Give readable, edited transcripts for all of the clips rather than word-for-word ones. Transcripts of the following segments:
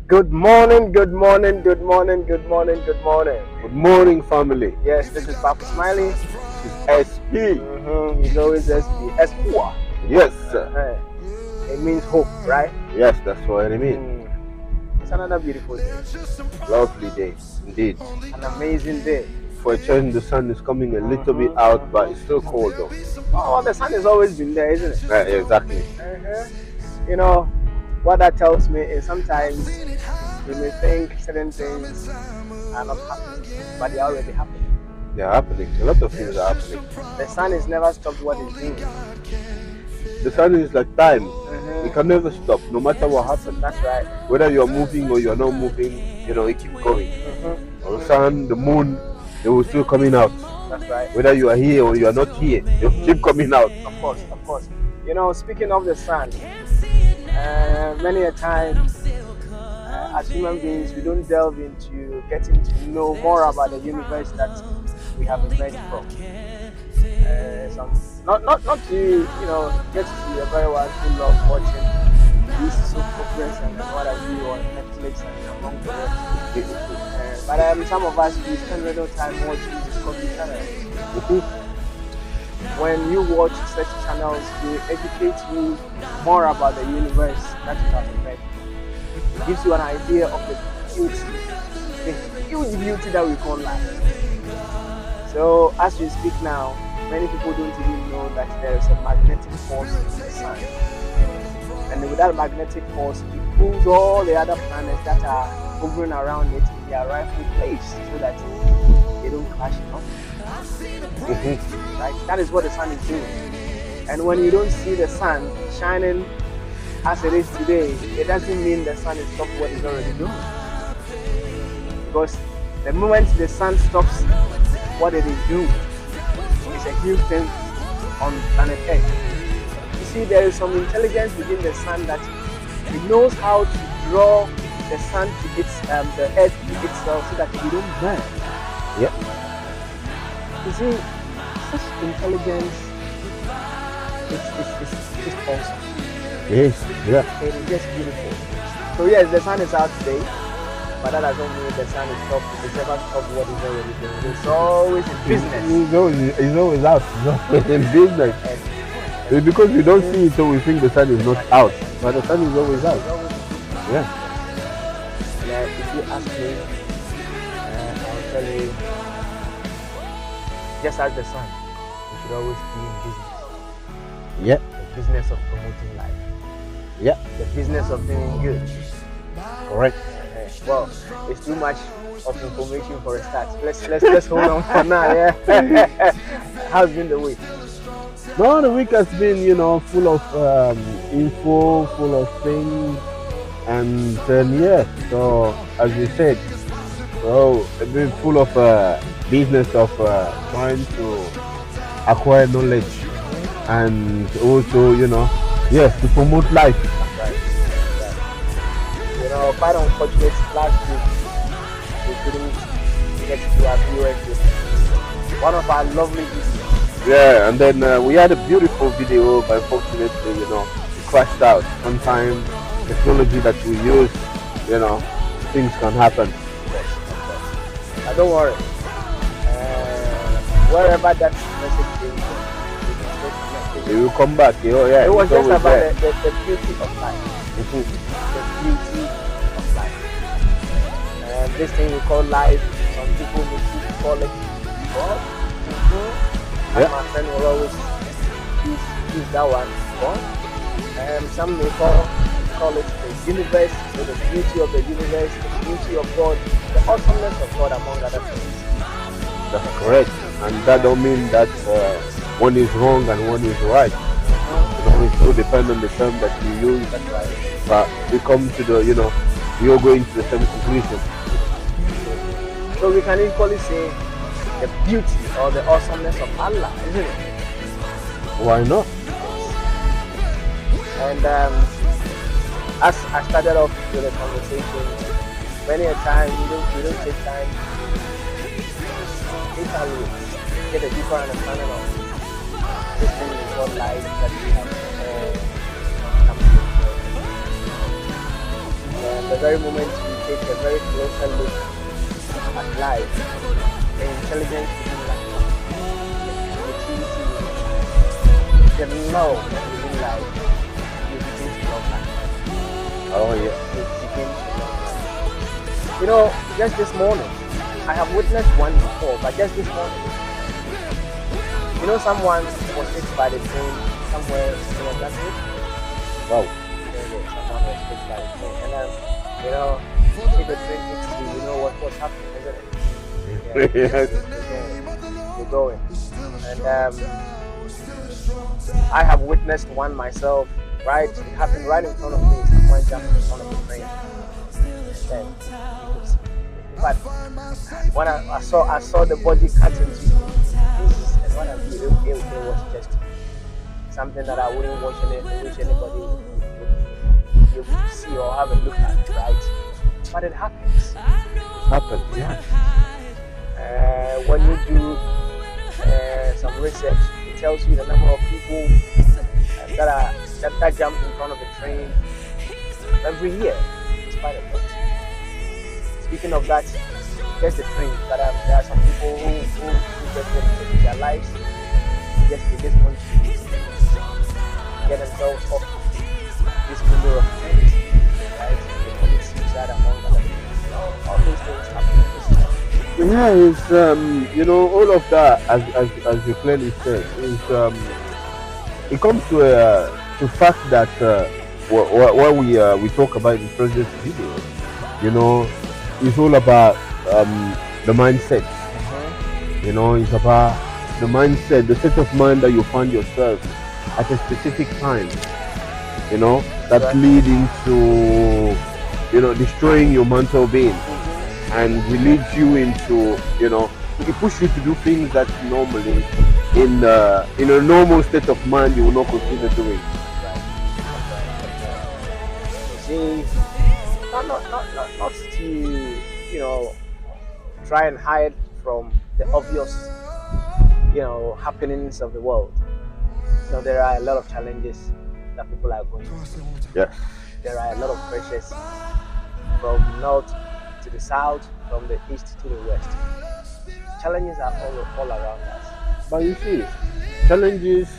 Good morning, good morning, good morning, good morning, good morning. Good morning, family. Yes, this is Papa Smiley. This is SP. He's always SP. Espua. Yes, sir. It means hope, right? Yes, that's what I mean. It's another beautiful day. Lovely day, indeed. An amazing day. For a change, the sun is coming a little bit out, but it's still cold though. Oh, the sun has always been there, isn't it? Exactly. You know, what that tells me is sometimes we may think certain things are not happening, but they are already happening. They're happening. A lot of things are happening. The sun has never stopped what it's doing. The sun is like time. It can never stop, no matter what happens. That's right. Whether you're moving or you're not moving, it keeps going. The sun, the moon, they will still coming out. That's right. Whether you are here or you are not here, they will keep coming out. Of course, of course. Speaking of the sun, many a time as human beings, we don't delve into getting to know more about the universe that we have emerged from. Not to get to a very one who love watching these soap operas and what have you on Netflix and among the rest. But some of us we spend little time watching Discovery channels. When you watch such channels, they educate you more about the universe that you have emerged. It gives you an idea of the huge beauty that we call life. So as we speak now, many people don't even know that there is a magnetic force in the sun. And with that magnetic force, it pulls all the other planets that are hovering around it in their rightful place so that they don't clash up. Right? That is what the sun is doing. And when you don't see the sun shining as it is today, it doesn't mean the sun has stopped what it's already doing. Because the moment the sun stops what it is doing, it's a huge thing on planet Earth. You see, there is some intelligence within the sun that it knows how to draw the sun to its the earth to itself so that it don't burn. Yep. You see, such intelligence is just awesome. Yes, yeah. It is just beautiful. So yes, the sun is out today, but that doesn't mean the sun is stopped. It's never stopped what it's already doing. It's always in business. He's always out. He's always in business. It's because we don't see it, so we think the sun is not out. But the sun is always out. Yeah. If you ask me, I'll tell you, just as the sun, we should always be in business. Yeah. The business of promoting life. Yeah. The business of doing good. Correct. Well, it's too much of information for a start. Let's hold on for now. Yeah. How's been the week? No, the week has been, full of info, full of things, and yeah. So as you said, it's been full of business of trying to acquire knowledge, and also, to promote life. Quite unfortunate last week we couldn't get to our viewers with one of our lovely videos. Yeah, and then we had a beautiful video, but unfortunately, it crashed out. Sometimes technology that we use, things can happen. Don't worry. Wherever that message is, it will come back. Yeah, it was just about the beauty of life. The beauty of life. This thing we call life, some people may call it God. Yeah. My friend will always use that one, God. Some may call it the universe, so the beauty of the universe, the beauty of God, the awesomeness of God, among other things. That's correct. And that don't mean that one is wrong and one is right. It will depend on the term that you use. That's right. But we come to the, we all going to the same conclusion. So we can equally say the beauty or the awesomeness of Allah, isn't it? Why not? And as I started off with the conversation, many a time we don't take time to evaluate, get a deeper understanding of this thing we call life that we have come to. the very moment you take a very closer look at life, the intelligence within life, the creativity within life, the love within life, you begin to love life. Oh yeah. You begin to love life. You know, just this morning, I have witnessed one before, but just this morning, you know, someone was hit by the train somewhere in Atlantic. Wow. Someone was hit by the train, and you know, if the train hits you, you know what's happening, isn't it? Yes. You're going, and I have witnessed one myself. Right, it happened right in front of me. Someone jumped in front of the train, and then you could see. But when I saw the body cut into pieces, and when I viewed it was just something that I wouldn't wish anybody would be able to see or have a look at, right? But it happens. Happened. Yeah. When you do some research, it tells you the number of people that jump in front of the train every year, despite of that. Speaking of that, just the train, but there are some people who just want to take their lives. They just want to get themselves off this window of trains, right? They commit suicide among other things. All those things happen in this life. Yeah, it's you know, all of that, as you clearly said, is it comes to fact that what we talk about in previous video, you know, it's all about the mindset. You know, it's about the mindset, the state of mind that you find yourself at a specific time. You know, that leading to, you know, destroying your mental being, and it leads you into, you know, it push you to do things that normally in a normal state of mind you will not consider doing. See, not to, you know, try and hide from the obvious, you know, happenings of the world. So there are a lot of challenges that people are going through. Yes. There are a lot of pressures from north to the south, from the east to the west. Challenges are all around us. But you see, challenges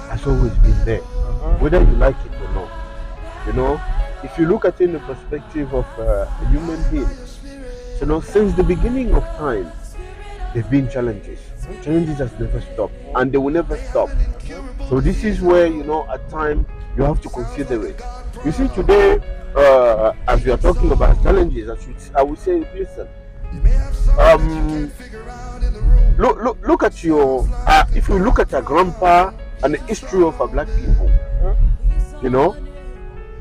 has always been there, whether you like it or not. You know, if you look at it in the perspective of a human being, you know, since the beginning of time, there've been challenges. Challenges has never stopped, and they will never stop. So this is where, you know, at time you have to consider it. You see, today, as we are talking about challenges, I would say, listen, look at your, if you look at a grandpa and the history of a black people, you know,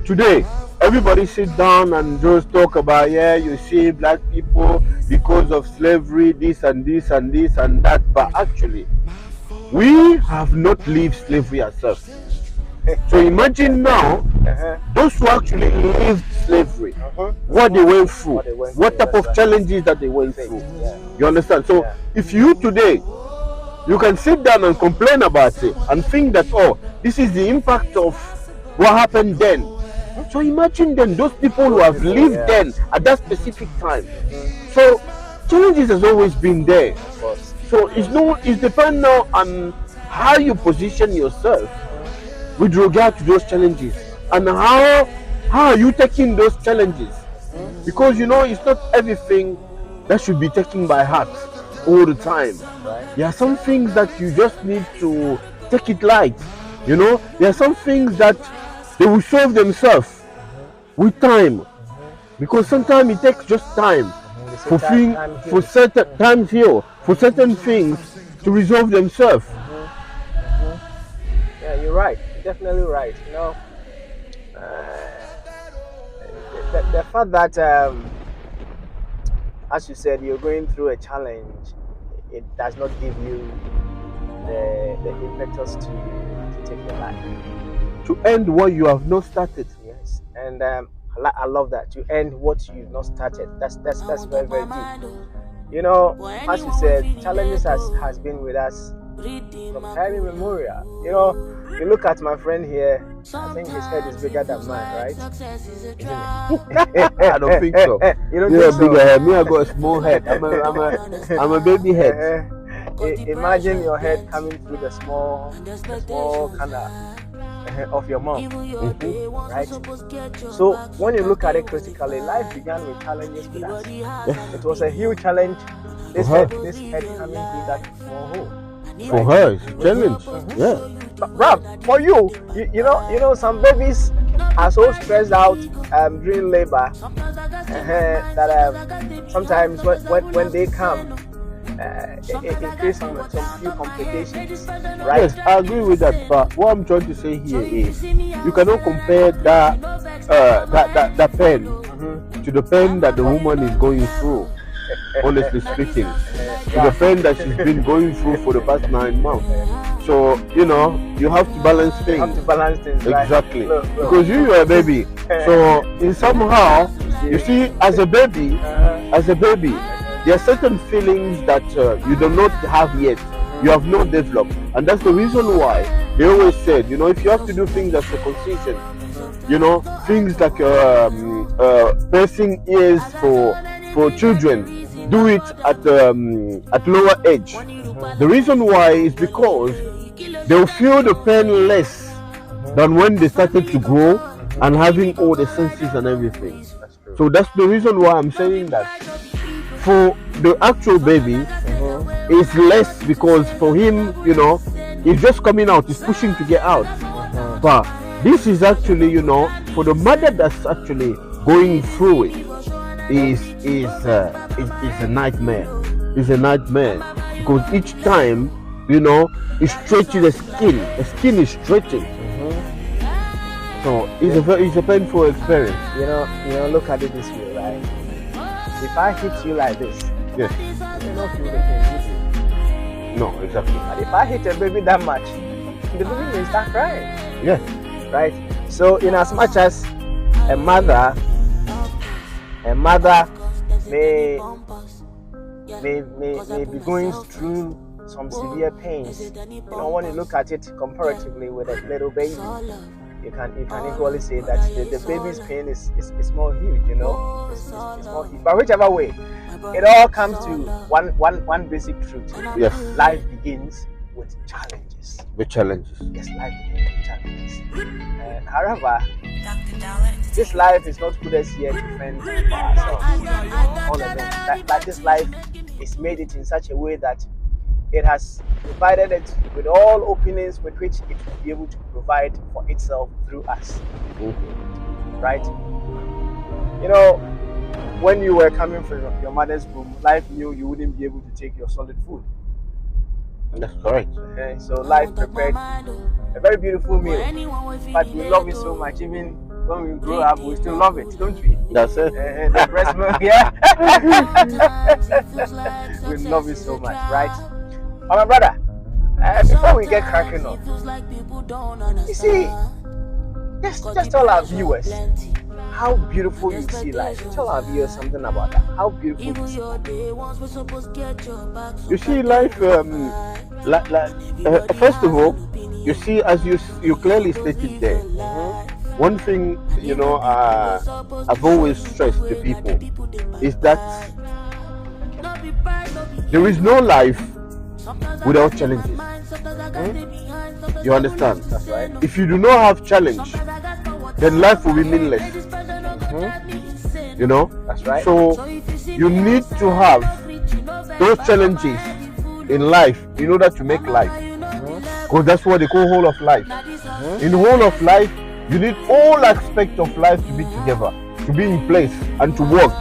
today everybody sit down and just talk about, yeah, you see, black people because of slavery, this and this and this and that, but actually we have not lived slavery ourselves. So imagine now, those who actually lived slavery, what they went through, what type of challenges that they went through. You understand? So if you today, you can sit down and complain about it and think that, oh, this is the impact of what happened then. So imagine then those people who have lived then at that specific time. So challenges has always been there. So it's depend now on how you position yourself with regard to those challenges, and how are you taking those challenges, because you know it's not everything that should be taken by heart all the time. There are some things that you just need to take it light. You know, there are some things that they will solve themselves with time, because sometimes it takes just time for certain times here, for certain things to resolve themselves. Yeah, you're right. You're definitely right. You know, the fact that, as you said, you're going through a challenge, it does not give you the impetus to take your life. To end what you have not started. Yes, and I love that. To end what you've not started. That's very, very deep. You know, as you said, challenges has been with us From time immemorial. You know, you look at my friend here, I think his head is bigger than mine, right? Isn't it? I don't think so. You don't You're think a bigger so? head. Me, I got a small head. I'm a baby head. Imagine your head coming through the small canal of your mouth, right? So when you look at it critically, life began with challenges with us. It was a huge challenge. This head coming through that small hole. For her, it's a challenge. Yeah. But Rob, for you know, some babies are so stressed out during labor that sometimes when they come, it creates some few complications, right? Yes, I agree with that. But what I'm trying to say here is, you cannot compare that pain to the pain that the woman is going through. Honestly speaking, to the pain that she's been going through for the past 9 months. So you know, you have to balance things. You have to balance things, exactly. Right? Look. Because you are a baby. So in somehow, you see, as a baby, there are certain feelings that you do not have yet. You have not developed, and that's the reason why they always said, you know, if you have to do things as circumcision, you know, things like piercing ears for children, do it at lower age. The reason why is because they'll feel the pain less than when they started to grow and having all the senses and everything. So that's the reason why I'm saying that for the actual baby, it's less, because for him, you know, he's just coming out, he's pushing to get out. But this is actually, you know, for the mother that's actually going through it, is a nightmare. It's a nightmare, because each time, you know, it stretches the skin. The skin is stretching. So it's a painful experience. You know, look at it this way, right? If I hit you like this, yes, you may not feel the pain. No, exactly. But if I hit a baby that much, the baby may start crying. Yes. Right? So in as much as a mother may be going through some severe pains, you know, when you look at it comparatively with a little baby, you can equally say that the baby's pain is more huge, you know, it's more huge. But whichever way, it all comes to one basic truth. Yes. Life begins with challenges. With challenges. Yes, life begins with challenges. However, this life is not put us here to fend for ourselves, all alone. That this life is made it in such a way that it has provided it with all openings with which it will be able to provide for itself through us. Right? You know, when you were coming from your mother's womb, life knew you wouldn't be able to take your solid food. That's correct. Okay? So life prepared a very beautiful meal, but we love it so much. Even when we grow up, we still love it, don't we? That's it. The breast milk, yeah. We love it so much, right? Oh, my brother, before we get cracking on, you see, just tell our viewers how beautiful you see life. Tell our viewers something about that. How beautiful you see life. You see life, first of all, you see, as you clearly stated there, one thing, you know, I've always stressed to people is that there is no life without challenges. You understand? That's right. If you do not have challenge, then life will be meaningless. You know? That's right. So you need to have those challenges in life in order to make life. Because that's what they call whole of life. In whole of life, you need all aspects of life to be together, to be in place, and to work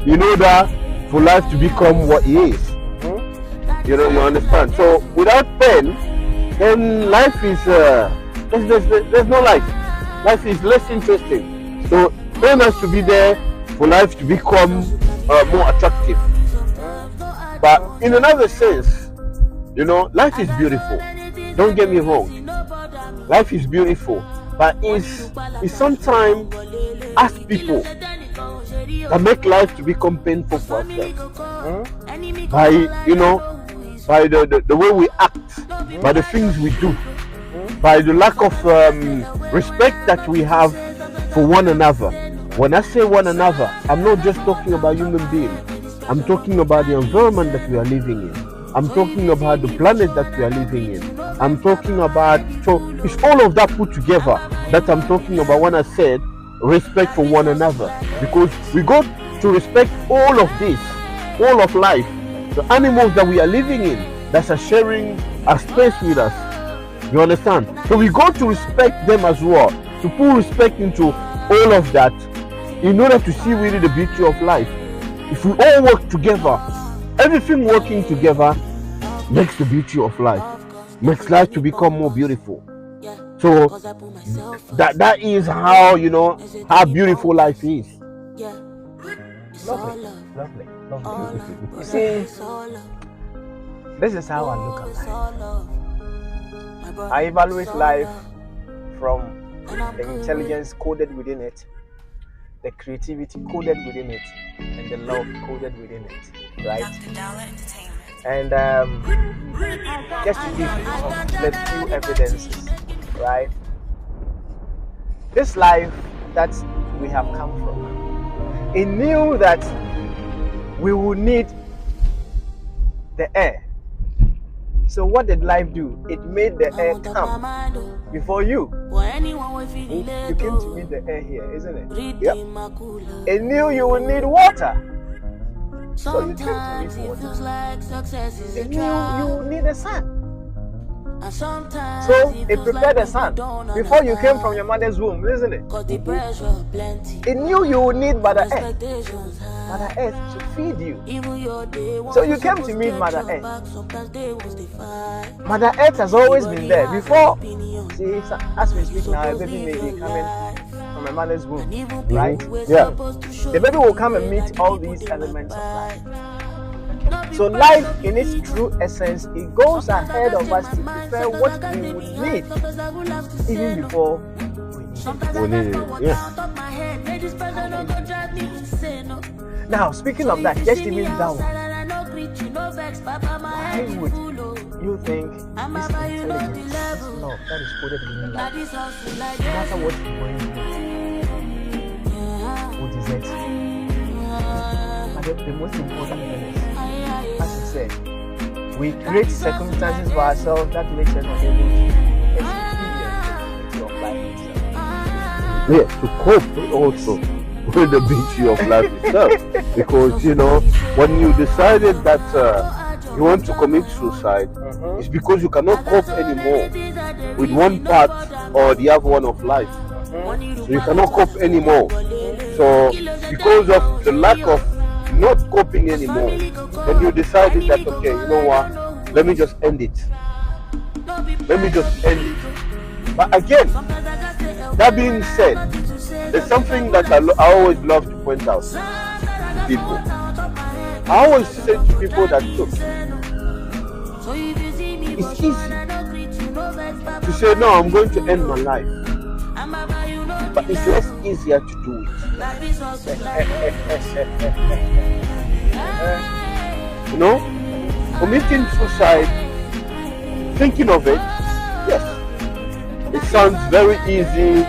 in order for life to become what it is. You know, you understand? So without pain, then life is there's no life. Life is less interesting. So pain has to be there for life to become more attractive. But in another sense, you know, life is beautiful. Don't get me wrong. Life is beautiful, but it's sometimes us people that make life to become painful for ourselves. By, you know, by the way we act, by the things we do, by the lack of respect that we have for one another. When I say one another, I'm not just talking about human beings. I'm talking about the environment that we are living in. I'm talking about the planet that we are living in. I'm talking about, so it's all of that put together that I'm talking about when I said respect for one another. Because we got to respect all of this, all of life, the animals that we are living in, that are sharing a space with us. You understand? So we got to respect them as well, to put respect into all of that in order to see really the beauty of life. If we all work together, everything working together makes the beauty of life, makes life to become more beautiful. So that is how, you know, how beautiful life is. Lovely, lovely, lovely. You see, this is how I look at life. I evaluate life from the intelligence coded within it, the creativity coded within it, and the love coded within it, right? And just to give some few evidences, right? This life that we have come from, it knew that we would need the air. So what did life do? It made the air come before you. You came to meet the air here, isn't it? Yep. It knew you would need water. So you came to meet water. It knew you would need the sun. So it prepared the sun before you came from your mother's womb, isn't it? It knew you would need Mother Earth. Mother Earth to feed you. So you came to meet Mother Earth. Mother Earth has always been there before. See, as we speak now, a baby may be coming from a mother's womb, right? Yeah. The baby will come and meet all these elements of life. So life in its true essence, it goes ahead of us to prepare what we would need even before we need it. Yeah. Now, speaking of that, just even that one, why would you think this intelligence, this love that is coded within life, no matter what you're going through, would desert you? But the most important thing is, as you said, we create circumstances for ourselves that makes us unable to experience the beauty of life itself. Yeah, to cope also with the beauty of life itself. Because, you know, when you decided that you want to commit suicide, it's because you cannot cope anymore with one part or the other one of life. So you cannot cope anymore. So because of the lack of not coping anymore, then you decided that, okay, you know what, let me just end it. Let me just end it. But again, that being said, there's something that I always love to point out to people. I always say to people that, look, it's easy to say, no, I'm going to end my life. But it's less easier to do it. You know, committing suicide, thinking of it, yes, it sounds very easy.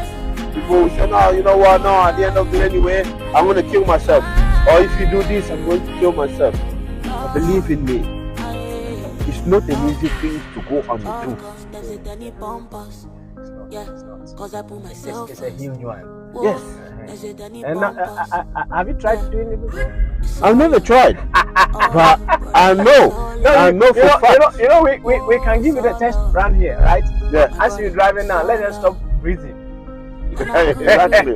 People will say, no, you know what, no, at the end of the day anyway, I'm going to kill myself. Or if you do this, I'm going to kill myself. But believe in me, it's not an easy thing to go and do. It's a huge one. Yes. And have you tried doing it before? I've never tried. But I know for fact. You know, we can give you the test around here, right? Yeah. As you're driving now, let us stop breathing. Exactly.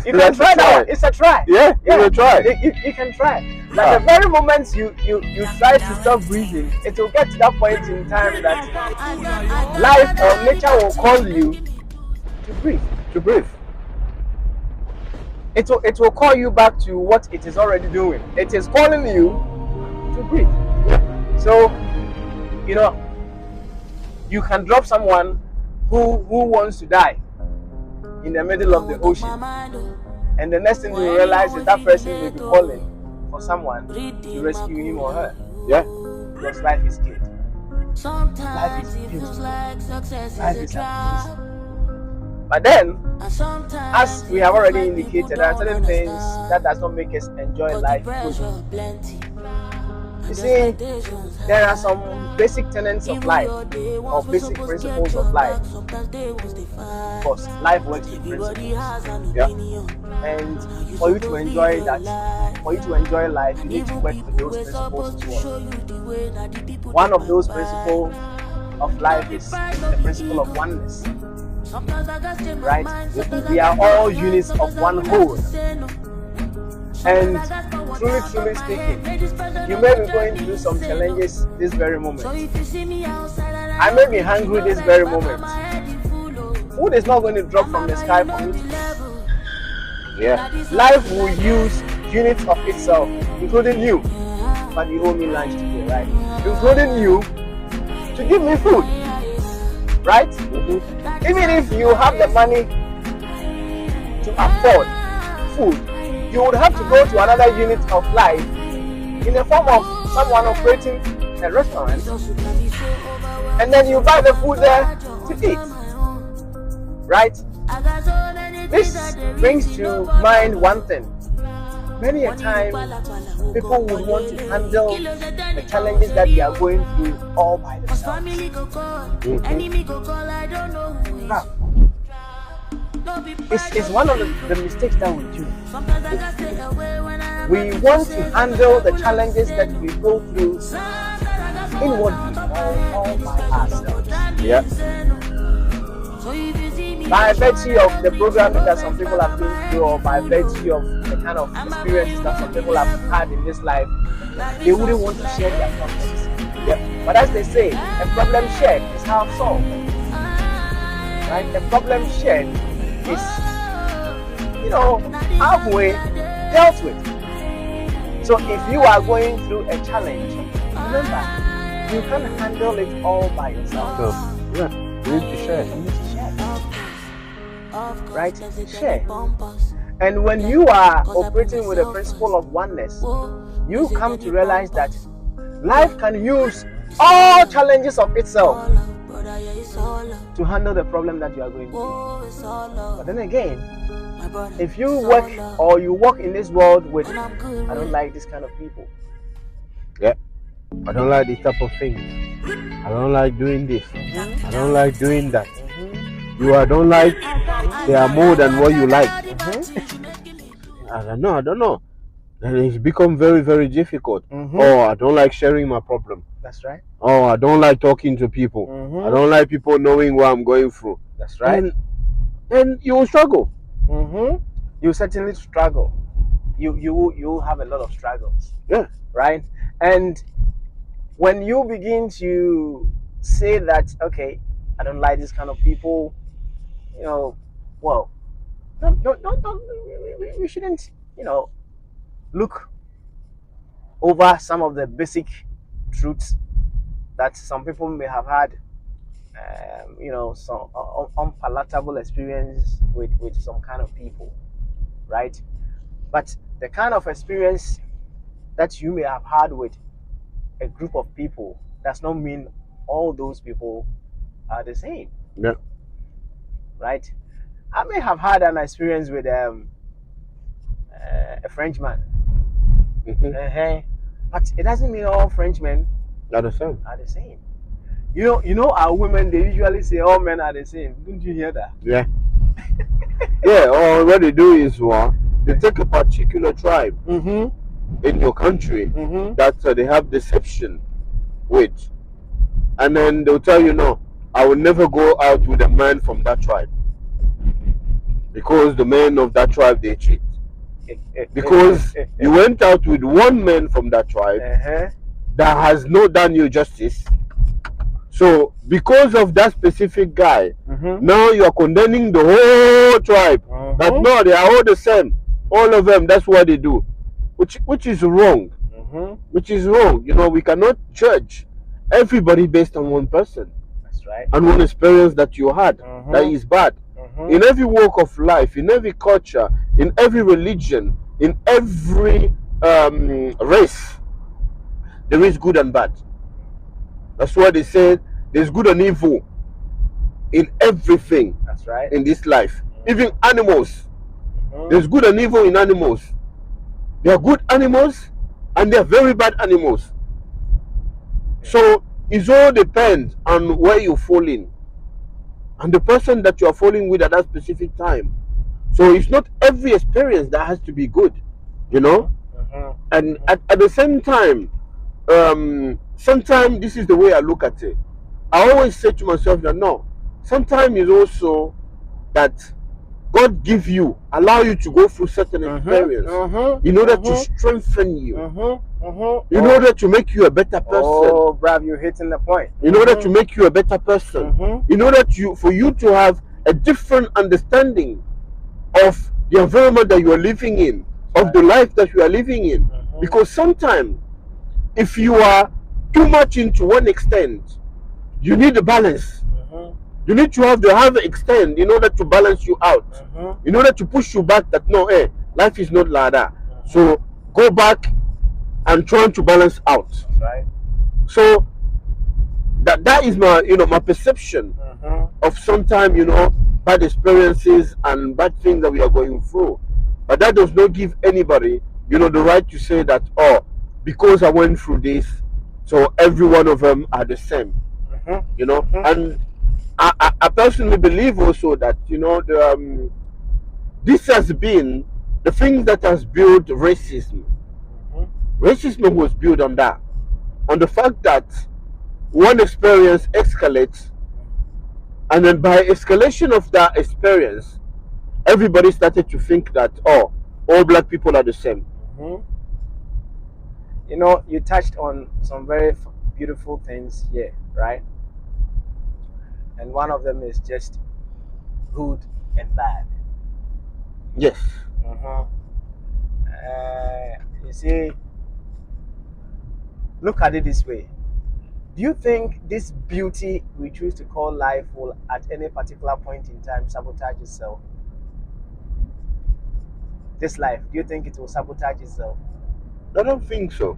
You can try that one. It's a try. Yeah, you will try. You can try. Like the very moment you try to stop breathing, it will get to that point in time that life or nature will call you to breathe. To breathe. It will call you back to what it is already doing. It is calling you to breathe. So, you know, you can drop someone who wants to die in the middle of the ocean, and the next thing you realize is that person will be calling for someone to rescue him or her. Yeah. Because life is scarce. Life is beautiful. Life is amazing. But then, as we have already indicated, there are certain things that does not make us enjoy life fully. You see, there are some basic tenets of life or basic principles of life. Of course, life works with principles. Yeah. And for you to enjoy that, for you to enjoy life, you need to work with those principles as well. One of those principles of life is the principle of oneness. Right? We are all units of one whole. And truly speaking, you may be going through some challenges this very moment. I may be hungry this very moment. Food is not going to drop from the sky for me to eat. Yeah. Life will use units of itself, including you. But you owe me lunch today, right? Including you to give me food. Right? Mm-hmm. Even if you have the money to afford food, you would have to go to another unit of life in the form of someone operating a restaurant, and then you buy the food there to eat. Right? This brings to mind one thing. Many a time, people would want to handle the challenges that they are going through all by themselves. It's one of the mistakes that we do. We want to handle the challenges that we go through inwardly all by ourselves. Yeah. By virtue of the programming that some people have been through, or by virtue of the kind of experiences that some people have had in this life, they wouldn't want to share their problems. Yeah. But as they say, a problem shared is half solved. Right? A problem shared is, halfway dealt with. So if you are going through a challenge, remember, you can't handle it all by yourself. So, yeah, you need to share. You need to share. Right? Share. And when you are operating with the principle of oneness, you come to realize that life can use all challenges of itself to handle the problem that you are going through. But then again, if you work or you walk in this world with, I don't like this kind of people. Yeah. I don't like this type of things. I don't like doing this. I don't like doing that. I don't like, they are more than what you like. I don't know. And it's become very, very difficult. Oh, I don't like sharing my problem. That's right. Oh, I don't like talking to people. I don't like people knowing what I'm going through. That's right. And you will struggle. You certainly struggle. You have a lot of struggles. Yeah. Right? And when you begin to say that, okay, I don't like this kind of people, well, we shouldn't, look over some of the basic truths that some people may have had, some unpalatable experience with some kind of people, right? But the kind of experience that you may have had with a group of people does not mean all those people are the same. Yeah. Right? I may have had an experience with a Frenchman. But it doesn't mean all Frenchmen are the same. Our women, they usually say all men are the same. Don't you hear that? Yeah. Yeah, or what they do is they take a particular tribe in your country that they have deception with, and then they'll tell you, no, I will never go out with a man from that tribe because the men of that tribe they cheat. Because you went out with one man from that tribe that has not done you justice. So because of that specific guy, now you are condemning the whole tribe. That no, they are all the same. All of them, that's what they do. Which is wrong. Which is wrong. We cannot judge everybody based on one person. That's right. And one experience that you had that is bad. In every walk of life, in every culture, in every religion, in every race, there is good and bad. That's why they said there's good and evil in everything. That's right. In this life. Even animals. Mhm. There's good and evil in animals. There are good animals and there are very bad animals. So it all depends on where you fall in and the person that you are falling with at that specific time. So it's not every experience that has to be good, you know. And at the same time, sometimes this is the way I look at it. I always say to myself that no, sometimes it's also that God allow you to go through certain experience in order to strengthen you, in order to make you a better person. Oh, bruv, you're hitting the point. In order to make you a better person, in order for you to have a different understanding of the environment that you are living in, of the life that you are living in. Because sometimes, if you are too much into one extent, you need a balance. You need to have the extent in order to balance you out, in order to push you back that no, life is not like that. So go back and try to balance out. Right. So that is my my perception of sometimes bad experiences and bad things that we are going through. But that does not give anybody the right to say that, oh, because I went through this, so every one of them are the same. And I personally believe also that this has been the thing that has built racism. Racism was built on that, on the fact that one experience escalates, and then by escalation of that experience, everybody started to think that, oh, all black people are the same. You touched on some very beautiful things here, right? And one of them is just good and bad. Yes. You see, look at it this way. Do you think this beauty we choose to call life will at any particular point in time sabotage itself? This life, do you think it will sabotage itself? I don't think so.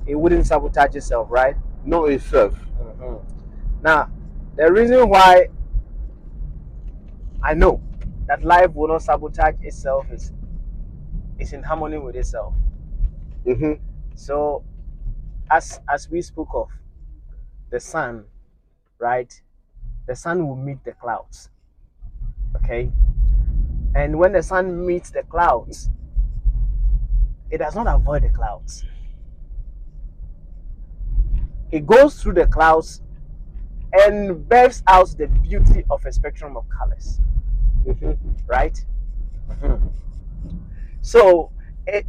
It wouldn't sabotage itself, right? No, itself. Now, the reason why I know that life will not sabotage itself is in harmony with itself. So, as we spoke of the sun, right? The sun will meet the clouds. Okay? And when the sun meets the clouds, it does not avoid the clouds. It goes through the clouds and births out the beauty of a spectrum of colors. Right? So,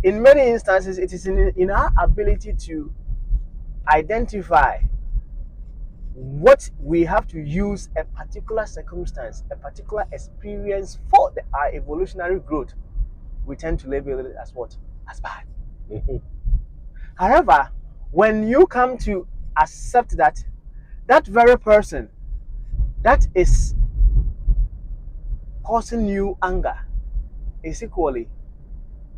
in many instances, it is in our ability to identify what we have to use a particular circumstance, a particular experience for our evolutionary growth. We tend to label it as what? As bad. However, when you come to accept that very person that is causing you anger is equally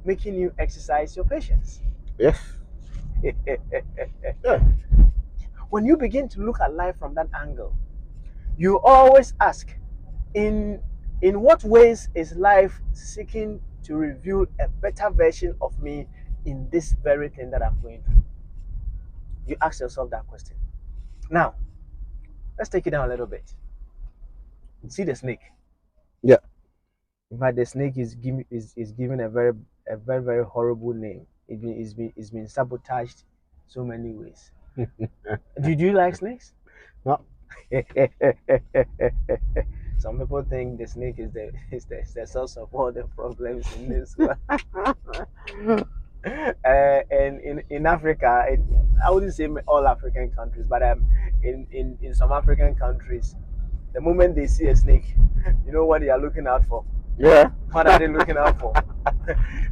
making you exercise your patience. Yes. When you begin to look at life from that angle, you always ask, in what ways is life seeking to reveal a better version of me in this very thing that I'm going through? You ask yourself that question. Now, let's take it down a little bit. See the snake. Yeah. In fact, the snake is given a very very horrible name. It's been sabotaged so many ways. Do you like snakes? No. Some people think the snake is the source of all the problems in this world. And in Africa, I wouldn't say all African countries, but in some African countries, the moment they see a snake, you know what they are looking out for? Yeah. What are they looking out for?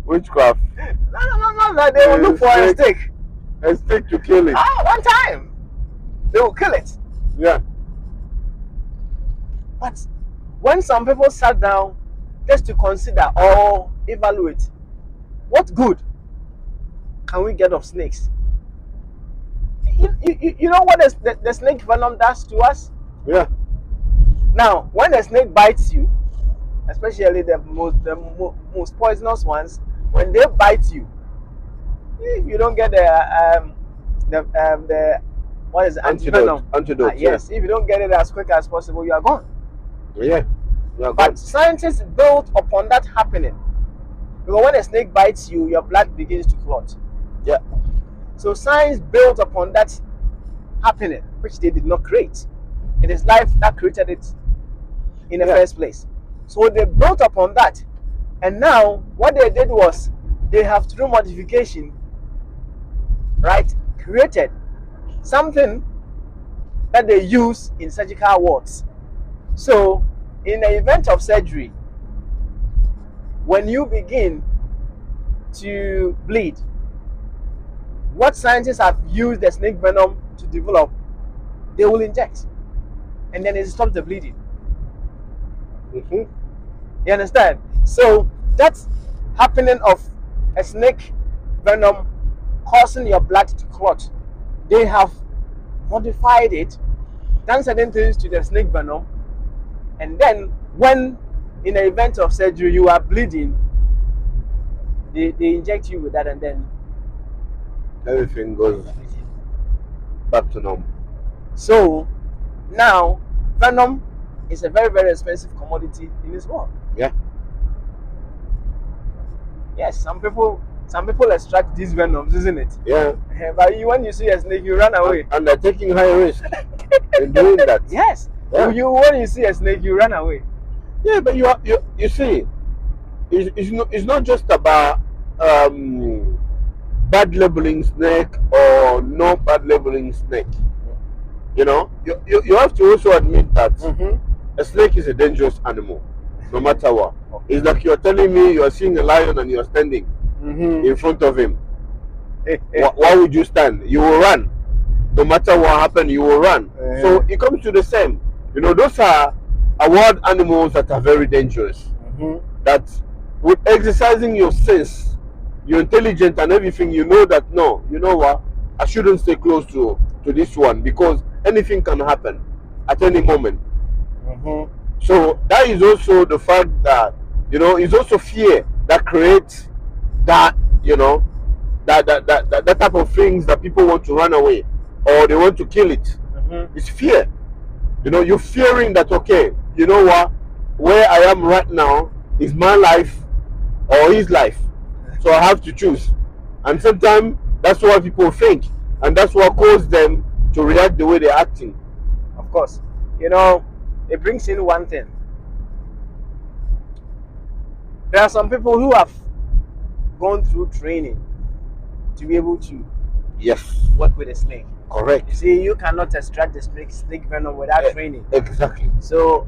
Witchcraft. No. They will look for a stick. A stick to kill it. One time. They will kill it. Yeah. But when some people sat down just to consider or evaluate what good can we get of snakes, You know what the snake venom does to us? Yeah. Now, when the snake bites you, especially the most poisonous ones, when they bite you, if you don't get the what is it, antivenom? Antidote. Yes, if you don't get it as quick as possible, you are gone. Yeah. You are But gone. scientists built upon that happening, because when a snake bites you, your blood begins to clot. Yeah. So science built upon that happening, which they did not create. It is life that created it in the first place. So they built upon that, and now what they did was they have, through modification, right, created something that they use in surgical wards. So in the event of surgery, when you begin to bleed, what scientists have used the snake venom to develop, they will inject, and then it stops the bleeding. You understand? So that's happening of a snake venom causing your blood to clot. They have modified it, done certain things to the snake venom, and then when in the event of surgery you are bleeding, they inject you with that, and then Everything goes back to normal. So now venom is a very, very expensive commodity in this world. Yeah. Yes, some people extract these venoms, isn't it? Yeah. But when you see a snake, you run away. And they're taking high risk in doing that. Yes. Yeah. When you see a snake, you run away. Yeah, but you see, it's not just about bad labeling snake or no bad labeling snake. You know, you have to also admit that a snake is a dangerous animal, no matter what. It's like you're telling me you're seeing a lion and you're standing in front of him. Why would you stand? You will run. No matter what happens, you will run. So it comes to the same. You know, those are wild animals that are very dangerous. That with exercising your sense, your intelligence and everything, you know that no, you know what, I shouldn't stay close to this one because anything can happen at any moment. So that is also the fact that, you know, it's also fear that creates that, you know, that type of things that people want to run away or they want to kill it. It's fear. You know, you're fearing that, okay, you know what, where I am right now is my life or his life. So I have to choose. And sometimes that's what people think. And that's what causes them to react the way they're acting. Of course. You know, it brings in one thing. There are some people who have gone through training to be able to work with a snake. Correct. You see, you cannot extract the snake venom without training. Exactly. So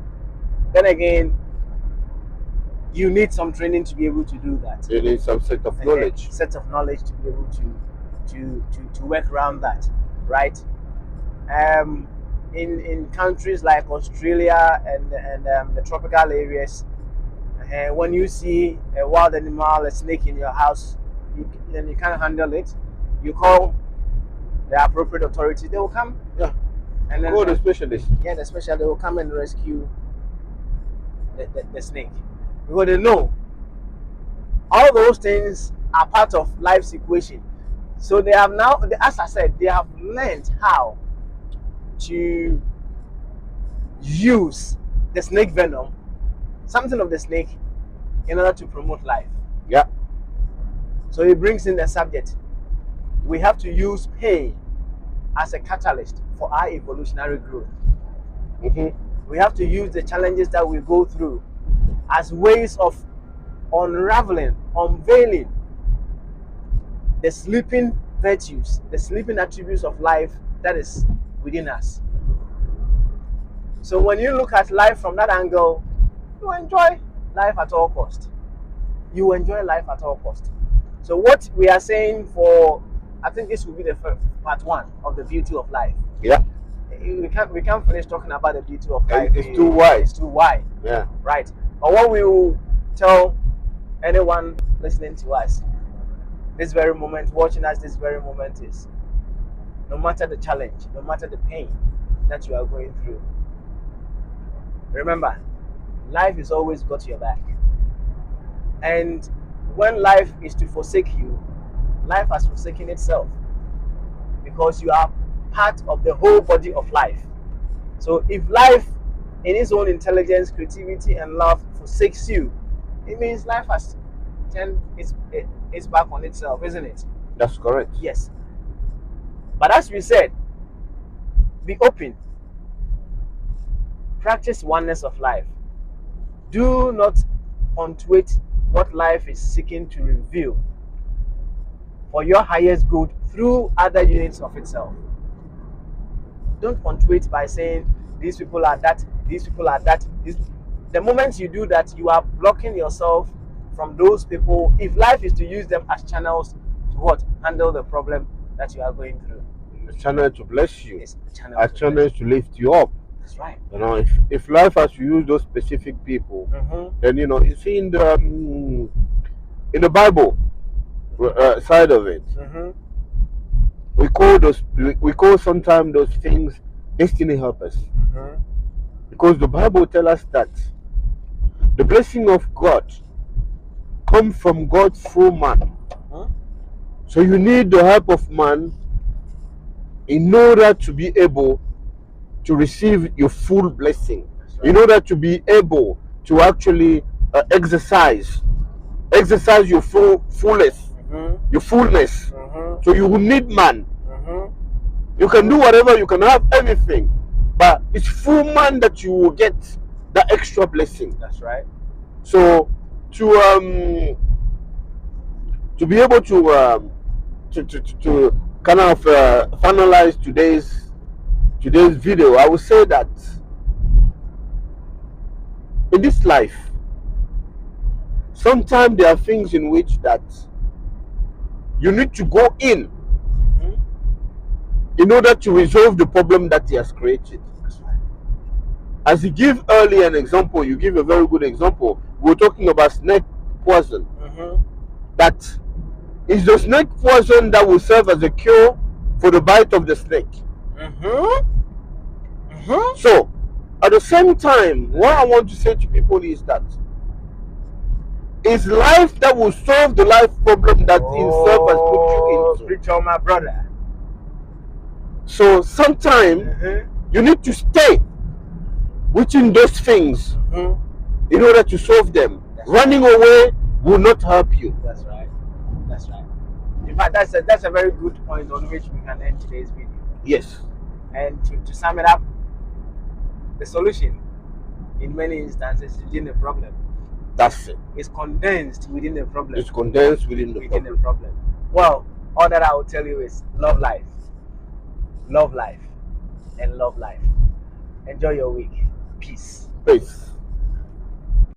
then again, you need some training to be able to do that. You need some set of knowledge. Set of knowledge to be able to work around that, right? In countries like Australia and the tropical areas, when you see a wild animal, a snake in your house, and you can't handle it, you call the appropriate authority. They will come. Yeah. And then call the specialist. Yeah, the specialist will come and rescue the snake, because they know all those things are part of life's equation. So they have now, as I said, they have learned how to use the snake venom, something of the snake, in order to promote life. Yeah. So it brings in the subject. We have to use pain as a catalyst for our evolutionary growth. We have to use the challenges that we go through as ways of unraveling, unveiling the sleeping virtues, the sleeping attributes of life that is within us. So when you look at life from that angle, you enjoy life at all cost. You enjoy life at all cost. So what we are saying for, I think this will be the first part one of the beauty of life. Yeah. We can't finish talking about the beauty of life. It's too wide. It's too wide. Yeah. Right. But what we will tell anyone listening to us this very moment, watching us this very moment, is no matter the challenge, no matter the pain that you are going through. Remember, life has always got your back. And when life is to forsake you, life has forsaken itself, because you are part of the whole body of life. So if life, in its own intelligence, creativity, and love, forsakes you, it means life has turned its back on itself, isn't it? That's correct. Yes. But as we said, be open. Practice oneness of life. Do not punctuate what life is seeking to reveal for your highest good through other units of itself. Don't punctuate by saying these people are that, these people are that. The moment you do that, you are blocking yourself from those people. If life is to use them as channels to what? Handle the problem that you are going through. A channel to bless you. It's A channel to lift you up. That's right. You know, if life has to use those specific people, then you know, you see in the Bible side of it, we call sometimes those things destiny helpers, because the Bible tells us that the blessing of God comes from God through man. So you need the help of man in order to be able to receive your full blessing, right. In order to be able to actually exercise your fullness, your fullness. So you will need man. You can do whatever, you can have everything, but it's through man that you will get the extra blessing. That's right. So to be able to kind of finalize today's video, I would say that in this life, sometimes there are things in which that you need to go in order to resolve the problem that he has created. As you give earlier an example, you give a very good example. We're talking about snake poison. That is the snake poison that will serve as a cure for the bite of the snake. So, at the same time, what I want to say to people is that it's life that will solve the life problem that himself has put you into. Preacher, my brother. So sometimes you need to stay within those things in order to solve them. Running away will not help you. That's right. That's right. In fact, that's a very good point on which we can end today's video. Yes. And to sum it up, the solution in many instances is within the problem. That's it. It's condensed within the problem. It's condensed within the problem. Well, all that I will tell you is love life. Love life. And love life. Enjoy your week. Peace. Peace.